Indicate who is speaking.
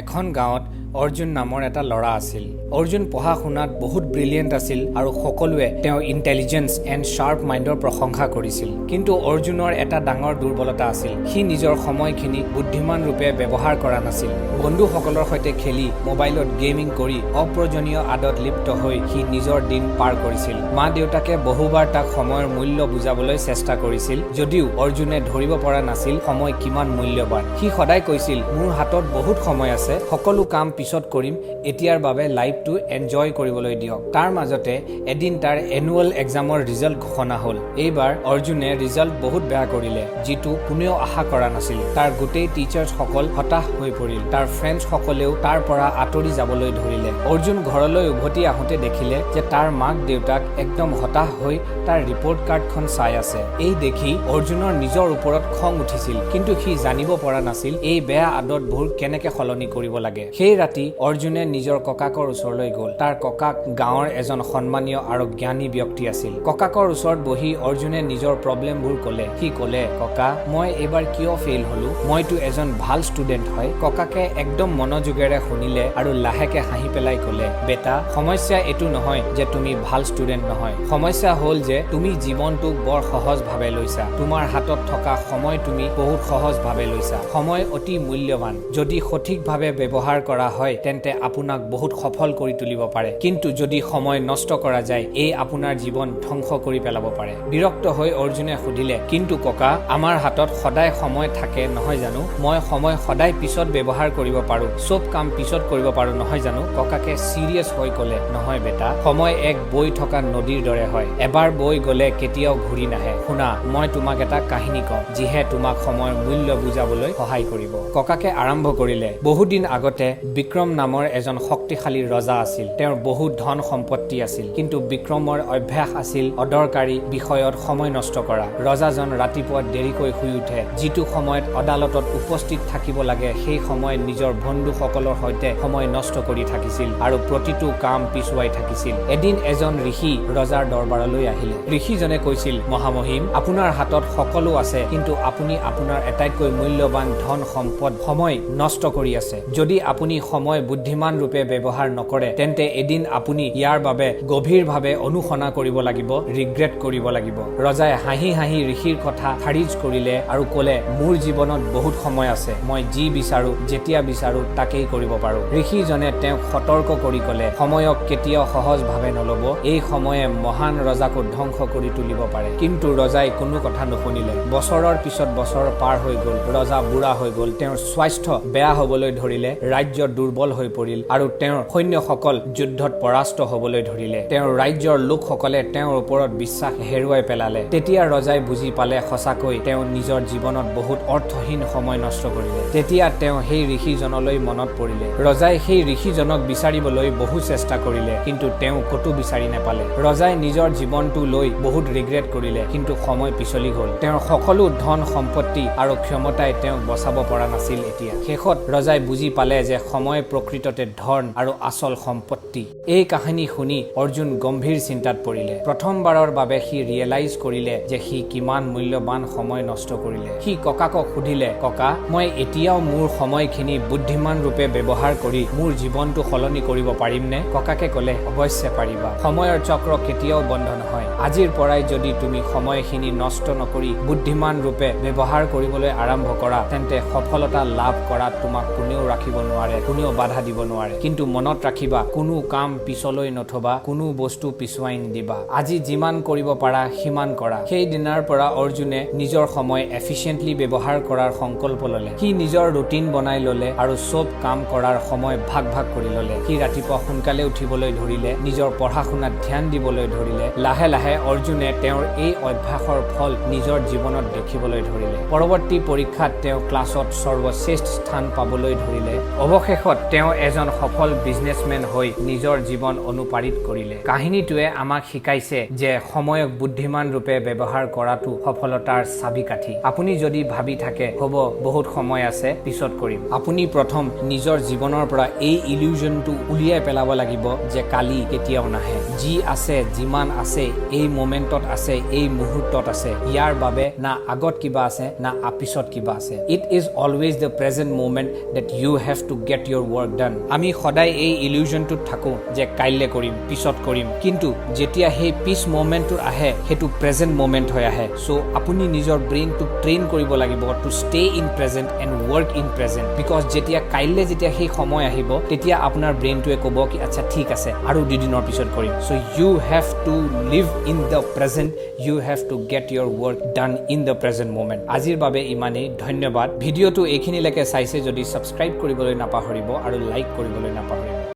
Speaker 1: এখন গাঁৱত অৰ্জুন নামৰ এটা ল'ৰা আছিল। অৰ্জুন পঢ়া শুনাত বহুত ব্ৰিলিয়েণ্ট আছিল আৰু সকলোৱে তেওঁৰ ইণ্টেলিজেন্স এণ্ড শাৰ্প মাইণ্ডৰ প্ৰশংসা কৰিছিল। কিন্তু অৰ্জুনৰ এটা ডাঙৰ দুৰ্বলতা আছিল। সি নিজৰ সময়খিনি বুদ্ধিমান ৰূপে ব্যৱহাৰ কৰা নাছিল। বন্ধুসকলৰ সৈতে খেলি মোবাইলত গেমিং কৰি অপ্ৰয়োজনীয় আদত লিপ্ত হৈ সি নিজৰ দিন পাৰ কৰিছিল। মা দেউতাকে বহুবাৰ তাক সময়ৰ মূল্য বুজাবলৈ চেষ্টা কৰিছিল, যদিও অৰ্জুনে ধৰিব পৰা নাছিল সময় কিমান মূল্যৱান। সি সদায় কৈছিল, মোৰ হাতত বহুত সময় আছে, সকলো কাম পিছত কৰিম, এতিয়াৰ বাবে লাইফটো এনজয় কৰিবলৈ দিয়ক। তাৰ মাজতে এদিন তাৰ এনুৱেল এক্সামৰ ৰিজাল্ট ঘোষণা হ'ল। এইবাৰ অৰ্জুনে ৰিজাল্ট বহুত বেয়া কৰিলে, যিটো কোনেও আশা কৰা নাছিল। তাৰ গোটেই টিচাৰ্ছসকল হতাশ হৈ পৰিল। তাৰ ফ্ৰেণ্ডছসকলেও তাৰ পৰা আঁতৰি যাবলৈ ধৰিলে। অৰ্জুন ঘৰলৈ উভতি আহোঁতে দেখিলে যে তাৰ মাক দেউতাক একদম হতাশ হৈ তাৰ ৰিপৰ্ট কাৰ্ডখন চাই আছে। এই দেখি অৰ্জুনৰ নিজৰ ওপৰত খং উঠিছিল, কিন্তু সি জানিব পৰা নাছিল এই বেয়া আদতবোৰ কেনেকে সলনি কৰিব লাগে। সেই ৰাতি অৰ্জুনে নিজৰ ককাকৰ ওচৰলৈ গ'ল। তাৰ ককাক গাঁৱৰ এজন সন্মানীয় আৰু জ্ঞানী ব্যক্তি আছিল। ককাকৰ ওচৰত বহি অৰ্জুনে নিজৰ প্ৰব্লেমবোৰ ক'লে। সি ক'লে, ককা, মই এইবাৰ কিয় ফেইল হলো? মইতো এজন ভাল ষ্টুডেণ্ট হয়। ককাকে একদম মনোযোগেৰে শুনিলে আৰু লাহেকে হাঁহি পেলাই ক'লে, বেটা, সমস্যা এইটো নহয় যে তুমি ভাল ষ্টুডেণ্ট নহয়। সমস্যা হ'ল যে তুমি জীৱনটোক বৰ সহজভাৱে লৈছা। তোমাৰ হাতত থকা সময় তুমি বহুত সহজভাৱে লৈছা। সময় অতি মূল্যৱান। যদি সঠিকভাৱে ব্যৱহাৰ কৰা হয় তেন্তে আপোনাক বহুত সফল কৰি তুলিব পাৰে, কিন্তু যদি সময় নষ্ট কৰা যায় এই আপোনাৰ জীৱন ধ্বংস কৰি পেলাব পাৰে। বিৰক্ত হৈ অৰ্জুনে সুধিলে, কিন্তু ককা, আমাৰ হাতত সদায় সময় থাকে নহয় জানো? মই সময় সদায় পিছত ব্যৱহাৰ কৰিব পাৰো, চব কাম পিছত কৰিব পাৰো নহয় জানো? ককাকে চিৰিয়াছ হৈ ক'লে, নহয় বেটা, সময় এক বৈ থকা নদীৰ দৰে হয়। এবাৰ বৈ গ'লে কেতিয়াও ঘূৰি নাহে। শুনা, মই তোমাক এটা কাহিনী কওঁ, যিহে তোমাক সময়ৰ মূল্য বুজাবলৈ সহায় কৰিব। ককাকে আৰম্ভ কৰিলে, বহুদিন আগতে বিক্ৰম নামৰ এজন শক্তিশালী ৰজা আছিল। তেওঁৰ বহুত ধন সম্পত্তি আছিল, কিন্তু বিক্ৰমৰ অভ্যাস আছিল অদৰকাৰী বিষয়ত সময় নষ্ট কৰা। ৰজাজন ৰাতিপুৱা দেৰিকৈ শুই উঠে। যিটো সময়ত আদালতত উপস্থিত থাকিব লাগে সেই সময়ত নিজৰ বন্ধুসকলৰ সৈতে সময় নষ্ট কৰি থাকিছিল আৰু প্ৰতিটো কাম পিছুৱাই থাকিছিল। এদিন এজন ঋষি ৰজাৰ দৰবাৰলৈ আহিলে। ঋষিজনে কৈছিল, মহামহিম, আপোনাৰ হাতত সকলো আছে, কিন্তু আপুনি আপোনাৰ আটাইতকৈ মূল্যৱান ধন সম্পদ সময় নষ্ট কৰি আছে। যদি আপুনি সময় বুদ্ধিমান ৰূপে ব্যৱহাৰ নকৰে তেন্তে এদিন আপুনি ইয়াৰ বাবে গভীৰভাৱে অনুশোচনা কৰিব লাগিব, ৰিগ্ৰেট কৰিব লাগিব। ৰজাই হাঁহি হাঁহি ঋষিৰ কথা খাৰিজ কৰিলে আৰু ক'লে, মোৰ জীৱনত বহুত সময় আছে, মই যি বিচাৰো যেতিয়া বিচাৰো তাকেই কৰিব পাৰো। ঋষিজনে তেওঁক সতৰ্ক কৰি ক'লে, সময়ক কেতিয়াও সহজভাৱে নল'ব, এই সময়ে মহান ৰজাকো ধ্বংস কৰি তুলিব পাৰে। কিন্তু ৰজাই কোনো কথা নুশুনিলে। বছৰৰ পিছত বছৰ পাৰ হৈ গ'ল। ৰজা বুঢ়া হৈ গ'ল। তেওঁৰ স্বাস্থ্য বেয়া হ'বলৈ ধৰিলে, ৰাজ্য দুৰ্বল হৈ পৰিল আৰু তেওঁৰ সৈন্যসকল যুদ্ধত পৰাস্ত হ'বলৈ ধৰিলে। তেওঁৰ ৰাজ্যৰ লোকসকলে তেওঁৰ ওপৰত বিশ্বাস হেৰুৱাই পেলালে। তেতিয়া ৰজাই বুজি পালে সঁচাকৈ তেওঁ নিজৰ জীৱনত বহুত অৰ্থহীন সময় নষ্ট কৰিলে। তেতিয়া তেওঁ সেই ঋষিজনলৈ মনত পৰিলে। ৰজাই সেই ঋষিজনক বিচাৰিবলৈ বহু চেষ্টা কৰিলে, কিন্তু তেওঁ ক'তো বিচাৰি নাপালে। ৰজাই নিজৰ জীৱনটো লৈ বহুত ৰিগ্ৰেট কৰিলে, কিন্তু সময় পিছলি গ'ল। তেওঁৰ সকলো ধন সম্পত্তি আৰু ক্ষমতাই তেওঁক বচাব পৰা নাছিল। এতিয়া শেষত ৰজাই বুজি পালে যে সময় প্ৰকৃততে ধন আৰু আচল সম্পত্তি। এই কাহিনী শুনি অৰ্জুন গম্ভীৰ চিন্তাত পৰিলে। প্ৰথমবাৰৰ বাবে সি ৰিয়েলাইজ কৰিলে যে সি কিমান মূল্যৱান সময় নষ্ট কৰিলে। সি ককাকক সুধিলে, ককা, মই এতিয়াও মোৰ সময়খিনি বুদ্ধিমান ৰূপে ব্যৱহাৰ কৰি মোৰ জীৱনটো সলনি কৰিব পাৰিমনে? ককাকে ক'লে, অৱশ্যে পাৰিবা। সময়ৰ চক্ৰ কেতিয়াও বন্ধ নহয়। আজিৰ পৰাই যদি তুমি সময়খিনি নষ্ট নকৰি বুদ্ধিমান ৰূপে ব্যৱহাৰ কৰিবলৈ আৰম্ভ কৰা তেন্তে সফলতা লাভ কৰাত তোমাক কোনেও ৰাখিব নোৱাৰে, কোনেও বাধা দিব নোৱাৰে। কিন্তু মনত ৰাখিবা, কোনো কাম পিছলৈ নথবা, কোনো বস্তু পিছুৱাই নিদিবা। আজি যিমান কৰিব পাৰা সিমান কৰা। সেই দিনাৰ পৰা অৰ্জুনে নিজৰ সময় এফিচিয়েণ্টলি ব্যৱহাৰ কৰাৰ সংকল্প ল'লে। সি নিজৰ ৰুটিন বনাই ল'লে আৰু চব কাম কৰাৰ সময় ভাগ ভাগ কৰি ল'লে। সি ৰাতিপুৱা সোনকালে উঠিবলৈ ধৰিলে, নিজৰ পঢ়া শুনাত ধ্যান দিবলৈ ধৰিলে। লাহে লাহে অৰ্জুনে তেওঁৰ এই অভ্যাসৰ ফল নিজৰ জীৱনত দেখিবলৈ ধৰিলে। পৰৱৰ্তী পৰীক্ষাত তেওঁ ক্লাছত সৰ্বশ্ৰেষ্ঠ স্থান পাবলৈ ধৰিলে। অৱশেষত তেওঁ এজন সফল বিজনেছমেন হৈ নিজৰ জীৱন অনুপ্ৰাণিত কৰিলে। কাহিনীটোৱে আমাক শিকাইছে যে সময়ক বুদ্ধিমান ৰূপে ব্যৱহাৰ কৰাটো সফলতাৰ চাবিকাঠি। আপুনি যদি ভাবি থাকে হ'ব বহুত সময় আছে পিছত কৰিম, আপুনি প্ৰথম নিজৰ জীৱনৰ পৰা এই ইলিউজনটো উলিয়াই পেলাব লাগিব যে কালি কেতিয়াও নাহে। যি আছে, যিমান আছে, এই মোমেণ্টত আছে, এই মুহূৰ্তত আছে। ইয়াৰ বাবে না আগত কিবা আছে না পিছত কিবা আছে। It is always the present moment that you have to get your work done. আমি সদায় এই ইলিউজনটোত থাকো যে কাইলে কৰিম পিছত কৰিম কিন্তু যেতিয়া সেই পিছ মোমেন্টটো আহে হেতু প্ৰেজেন্ট মোমেন্ট হৈ আহে সো আপুনি নিজৰ ব্ৰেইনটো ট্ৰেইন কৰিব লাগিব two stay in present and work in present because যেতিয়া কাইলে যেতিয়া সেই সময় আহিব তেতিয়া আপোনাৰ ব্ৰেইনটোৱে ক'ব কি আচ্ছা ঠিক আছে আৰু দুদিনৰ পিছত কৰিম so you have to live in the present you have to get your work done in the present moment আজিৰ বাবে ইমানেই ধন্যবাদ ভিডিঅ'টো এইখিনিলৈকে চাইছে যদি সাবস্ক্ৰাইব কৰিবলৈ নাপাহৰিব আৰু লাইক কৰিবলৈ নাপাহৰিব